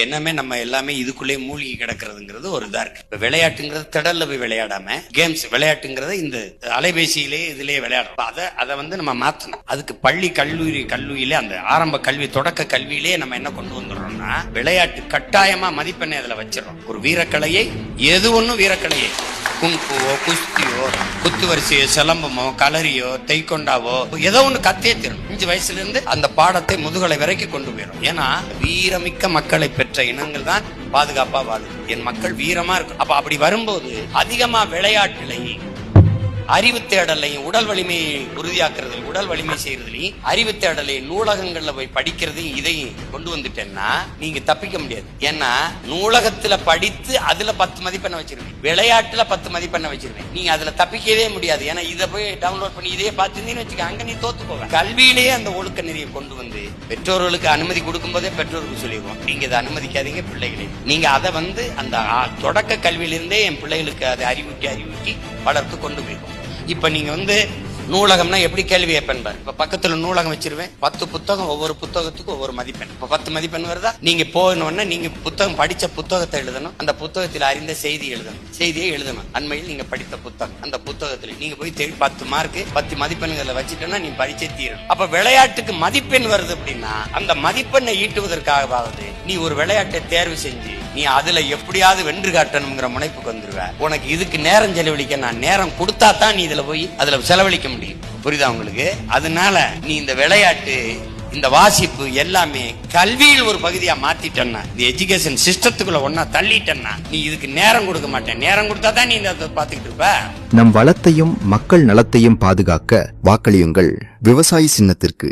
என்னமே நம்ம எல்லாமே இதுக்குள்ளே மூழ்கி கிடக்கிறதுங்கிறது ஒரு இதா இருக்கு. இப்ப விளையாட்டுங்கிறது திடல்ல போய் விளையாடாம கேம்ஸ் விளையாட்டுங்கிறத இந்த அலைபேசியிலே இதுலயே விளையாடுறோம். அதை வந்து நம்ம மாத்தணும். அதுக்கு பள்ளி கல்லூரியிலே அந்த ஆரம்ப கல்வி தொடக்க கல்வியிலே நம்ம என்ன கொண்டு வந்துடுறோம்னா விளையாட்டு கட்டாயமா மதிப்பெண்ணை அதுல வச்சிடறோம். ஒரு வீரக்கலையை எது ஒண்ணும் வீரக்கலையை குங்குவோ குஸ்தியோ குத்து வரிசையோ சிலம்பமோ களரியோ தைக்கொண்டாவோ ஏதோ ஒண்ணு கத்தே தரும். 5 வயசுல இருந்து அந்த பாடத்தை முதுகலை வரைக்கும் கொண்டு போயிடும். ஏன்னா வீரமிக்க மக்களை பெற்ற இனங்கள் தான் பாதுகாப்பா வாழும். என் மக்கள் வீரமா இருக்கும். அப்ப அப்படி வரும்போது அதிகமா விளையாட்டுலையும் அறிவு தேடலையும் உடல் வலிமையை உறுதியாக்குறது உடல் வலிமை செய்யறதுலையும் அறிவு தேடலையும் நூலகங்கள்ல போய் படிக்கிறதையும் இதையும் கொண்டு வந்துட்டேன்னா நீங்க தப்பிக்க முடியாது. ஏன்னா நூலகத்துல படித்து அதுல 10 மதிப்பெண்ணை வச்சிருவேன், விளையாட்டுல 10 மதிப்பெண்ணை வச்சிருவேன். நீங்க அதுல தப்பிக்கவே முடியாது. ஏன்னா இதை போய் டவுன்லோட் பண்ணி இதே பார்த்துருந்தீங்கன்னு வச்சுக்க, அங்க நீ தோத்து போவ. கல்வியிலேயே அந்த ஒழுக்க நெறியை கொண்டு வந்து பெற்றோர்களுக்கு அனுமதி கொடுக்கும் போதே பெற்றோருக்கு சொல்லிடுவோம், நீங்க இதை அனுமதிக்காதீங்க பிள்ளைகளே. நீங்க அதை வந்து அந்த தொடக்க கல்வியிலிருந்தே என் பிள்ளைகளுக்கு அதை அறிவுட்டி வளர்த்து கொண்டு போயிருக்கோம். இப்ப நீங்க வந்து நூலகம்னா எப்படி கேள்வி கேட்பேன். இப்ப பக்கத்துல நூலகம் வச்சிருவேன், 10 புத்தகம், ஒவ்வொரு புத்தகத்துக்கும் ஒவ்வொரு மதிப்பெண். இப்ப 10 மதிப்பெண் வருதா, நீங்க போகணும்னா நீங்க புத்தகம் படிச்ச புத்தகத்தை எழுதணும், அந்த புத்தகத்தில் அறிந்த செய்தி எழுதணும், செய்தியை எழுதணும். அண்மையில் நீங்க படித்த புத்தகம் அந்த புத்தகத்துல நீங்க போய் 10 மார்க் 10 மதிப்பெண்களை வச்சுட்டோம்னா நீ பரிச்சை தீரும். அப்ப விளையாட்டுக்கு மதிப்பெண் வருது அப்படின்னா அந்த மதிப்பெண்ணை ஈட்டுவதற்காகவாவது நீ ஒரு விளையாட்டை தேர்வு செஞ்சு நீ அதுல எப்படியாவது வென்று காட்டணுங்கிற முனைப்புக்கு வந்துருவ. உனக்கு இதுக்கு நேரம் செலவழிக்க நான் நேரம் கொடுத்தா தான் நீ இதுல போய் அதுல செலவழிக்க முடியும். புரியுதா உங்களுக்கு? அதனால நீ இந்த விளையாட்டு இந்த வாசிப்பு எல்லாமே கல்வியில் ஒரு பகுதியா மாத்திட்டேன்னா இந்த எஜுகேஷன் சிஸ்டத்துக்குள்ள ஒன்னா தள்ளிட்டேன்னா நீ இதுக்கு நேரம் கொடுக்க மாட்டேன். நேரம் கொடுத்தா தான் நீ இந்த பாத்துக்கிட்டு இருப்ப. நம் வளத்தையும் மக்கள் நலத்தையும் பாதுகாக்க வாக்களியுங்கள் விவசாயி சின்னத்திற்கு.